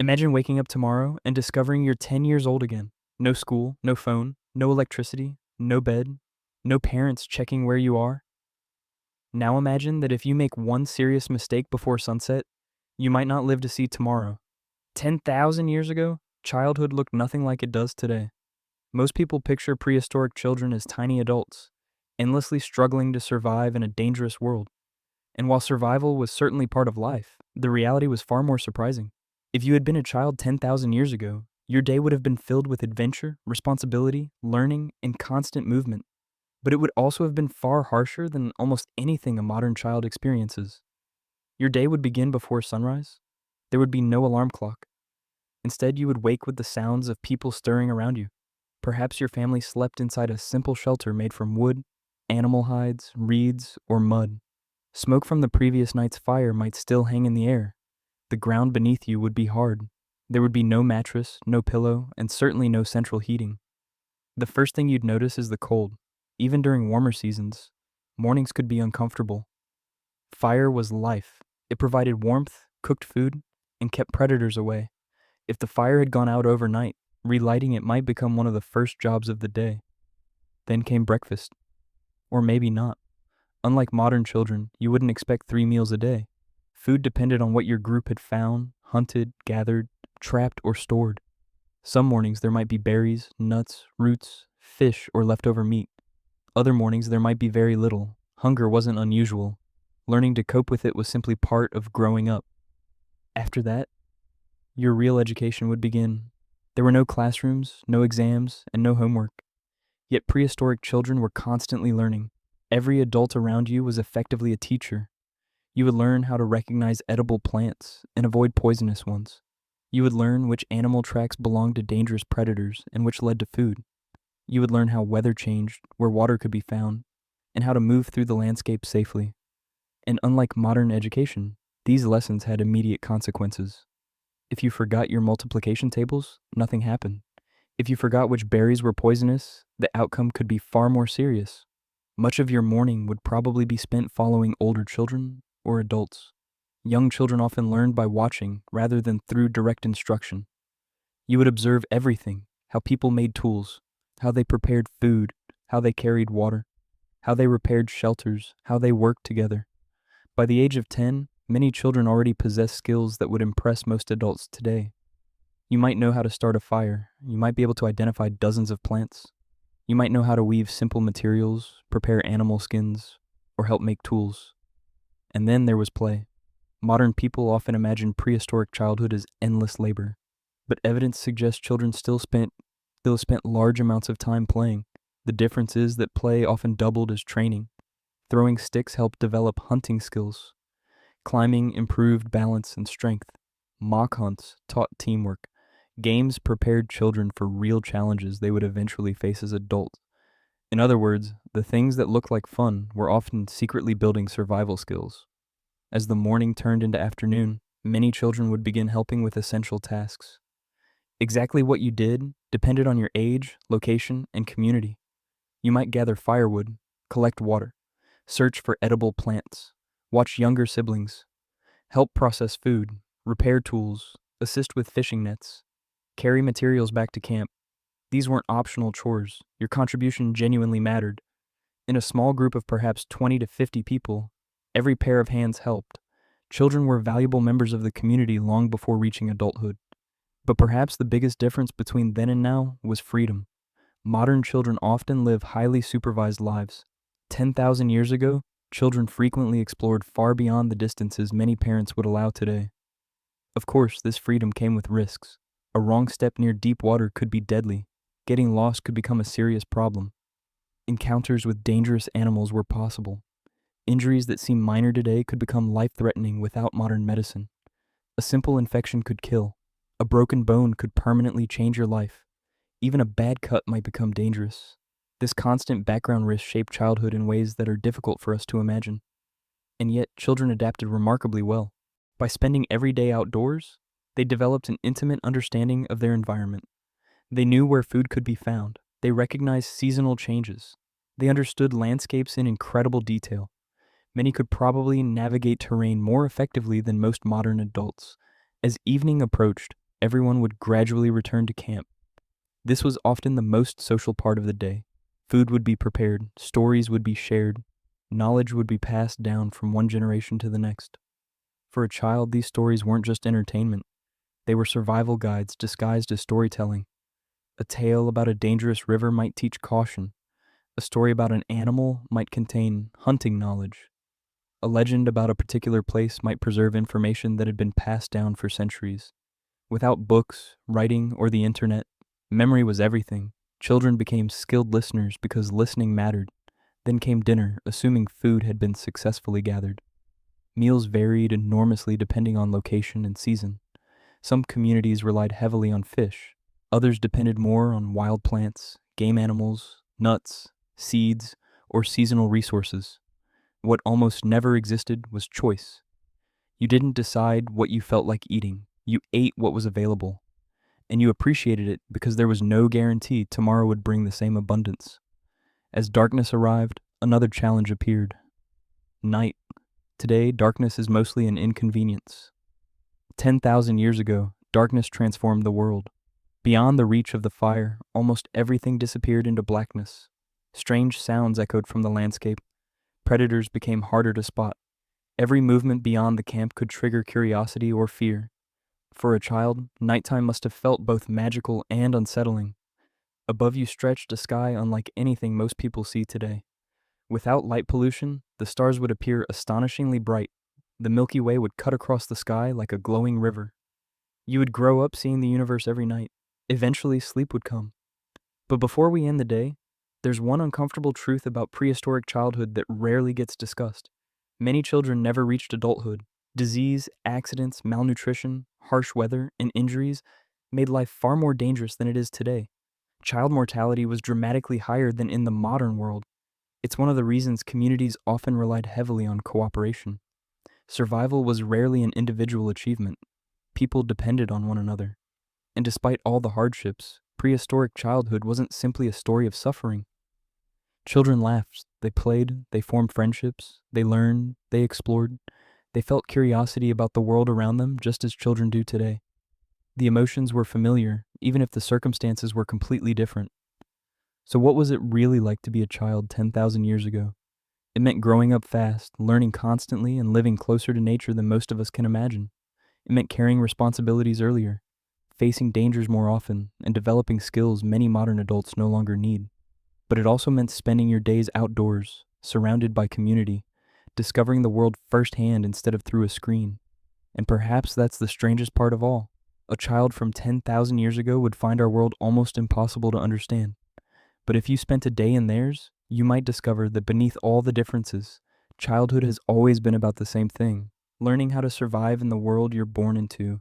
Imagine waking up tomorrow and discovering you're 10 years old again. No school, no phone, no electricity, no bed, no parents checking where you are. Now imagine that if you make one serious mistake before sunset, you might not live to see tomorrow. 10,000 years ago, childhood looked nothing like it does today. Most people picture prehistoric children as tiny adults, endlessly struggling to survive in a dangerous world. And while survival was certainly part of life, the reality was far more surprising. If you had been a child 10,000 years ago, your day would have been filled with adventure, responsibility, learning, and constant movement. But it would also have been far harsher than almost anything a modern child experiences. Your day would begin before sunrise. There would be no alarm clock. Instead, you would wake with the sounds of people stirring around you. Perhaps your family slept inside a simple shelter made from wood, animal hides, reeds, or mud. Smoke from the previous night's fire might still hang in the air. The ground beneath you would be hard. There would be no mattress, no pillow, and certainly no central heating. The first thing you'd notice is the cold. Even during warmer seasons, mornings could be uncomfortable. Fire was life. It provided warmth, cooked food, and kept predators away. If the fire had gone out overnight, relighting it might become one of the first jobs of the day. Then came breakfast. Or maybe not. Unlike modern children, you wouldn't expect 3 meals a day. Food depended on what your group had found, hunted, gathered, trapped, or stored. Some mornings there might be berries, nuts, roots, fish, or leftover meat. Other mornings there might be very little. Hunger wasn't unusual. Learning to cope with it was simply part of growing up. After that, your real education would begin. There were no classrooms, no exams, and no homework. Yet prehistoric children were constantly learning. Every adult around you was effectively a teacher. You would learn how to recognize edible plants and avoid poisonous ones. You would learn which animal tracks belonged to dangerous predators and which led to food. You would learn how weather changed, where water could be found, and how to move through the landscape safely. And unlike modern education, these lessons had immediate consequences. If you forgot your multiplication tables, nothing happened. If you forgot which berries were poisonous, the outcome could be far more serious. Much of your morning would probably be spent following older children or adults. Young children often learned by watching rather than through direct instruction. You would observe everything: how people made tools, how they prepared food, how they carried water, how they repaired shelters, how they worked together. By the age of 10, many children already possess skills that would impress most adults today. You might know how to start a fire. You might be able to identify dozens of plants. You might know how to weave simple materials, prepare animal skins, or help make tools. And then there was play. Modern people often imagine prehistoric childhood as endless labor, but evidence suggests children still spent large amounts of time playing. The difference is that play often doubled as training. Throwing sticks helped develop hunting skills. Climbing improved balance and strength. Mock hunts taught teamwork. Games prepared children for real challenges they would eventually face as adults. In other words, the things that looked like fun were often secretly building survival skills. As the morning turned into afternoon, many children would begin helping with essential tasks. Exactly what you did depended on your age, location, and community. You might gather firewood, collect water, search for edible plants, watch younger siblings, help process food, repair tools, assist with fishing nets, carry materials back to camp. These weren't optional chores. Your contribution genuinely mattered. In a small group of perhaps 20 to 50 people, every pair of hands helped. Children were valuable members of the community long before reaching adulthood. But perhaps the biggest difference between then and now was freedom. Modern children often live highly supervised lives. 10,000 years ago, children frequently explored far beyond the distances many parents would allow today. Of course, this freedom came with risks. A wrong step near deep water could be deadly. Getting lost could become a serious problem. Encounters with dangerous animals were possible. Injuries that seem minor today could become life-threatening without modern medicine. A simple infection could kill. A broken bone could permanently change your life. Even a bad cut might become dangerous. This constant background risk shaped childhood in ways that are difficult for us to imagine. And yet, children adapted remarkably well. By spending every day outdoors, they developed an intimate understanding of their environment. They knew where food could be found. They recognized seasonal changes. They understood landscapes in incredible detail. Many could probably navigate terrain more effectively than most modern adults. As evening approached, everyone would gradually return to camp. This was often the most social part of the day. Food would be prepared, stories would be shared, knowledge would be passed down from one generation to the next. For a child, these stories weren't just entertainment, they were survival guides disguised as storytelling. A tale about a dangerous river might teach caution. A story about an animal might contain hunting knowledge. A legend about a particular place might preserve information that had been passed down for centuries. Without books, writing, or the internet, memory was everything. Children became skilled listeners because listening mattered. Then came dinner, assuming food had been successfully gathered. Meals varied enormously depending on location and season. Some communities relied heavily on fish. Others depended more on wild plants, game animals, nuts, seeds, or seasonal resources. What almost never existed was choice. You didn't decide what you felt like eating. You ate what was available. And you appreciated it because there was no guarantee tomorrow would bring the same abundance. As darkness arrived, another challenge appeared. Night. Today, darkness is mostly an inconvenience. 10,000 years ago, darkness transformed the world. Beyond the reach of the fire, almost everything disappeared into blackness. Strange sounds echoed from the landscape. Predators became harder to spot. Every movement beyond the camp could trigger curiosity or fear. For a child, nighttime must have felt both magical and unsettling. Above you stretched a sky unlike anything most people see today. Without light pollution, the stars would appear astonishingly bright. The Milky Way would cut across the sky like a glowing river. You would grow up seeing the universe every night. Eventually, sleep would come. But before we end the day, there's one uncomfortable truth about prehistoric childhood that rarely gets discussed. Many children never reached adulthood. Disease, accidents, malnutrition, harsh weather, and injuries made life far more dangerous than it is today. Child mortality was dramatically higher than in the modern world. It's one of the reasons communities often relied heavily on cooperation. Survival was rarely an individual achievement. People depended on one another. And despite all the hardships, prehistoric childhood wasn't simply a story of suffering. Children laughed, they played, they formed friendships, they learned, they explored. They felt curiosity about the world around them just as children do today. The emotions were familiar, even if the circumstances were completely different. So what was it really like to be a child 10,000 years ago? It meant growing up fast, learning constantly, and living closer to nature than most of us can imagine. It meant carrying responsibilities earlier, facing dangers more often, and developing skills many modern adults no longer need. But it also meant spending your days outdoors, surrounded by community, discovering the world firsthand instead of through a screen. And perhaps that's the strangest part of all. A child from 10,000 years ago would find our world almost impossible to understand. But if you spent a day in theirs, you might discover that beneath all the differences, childhood has always been about the same thing: learning how to survive in the world you're born into,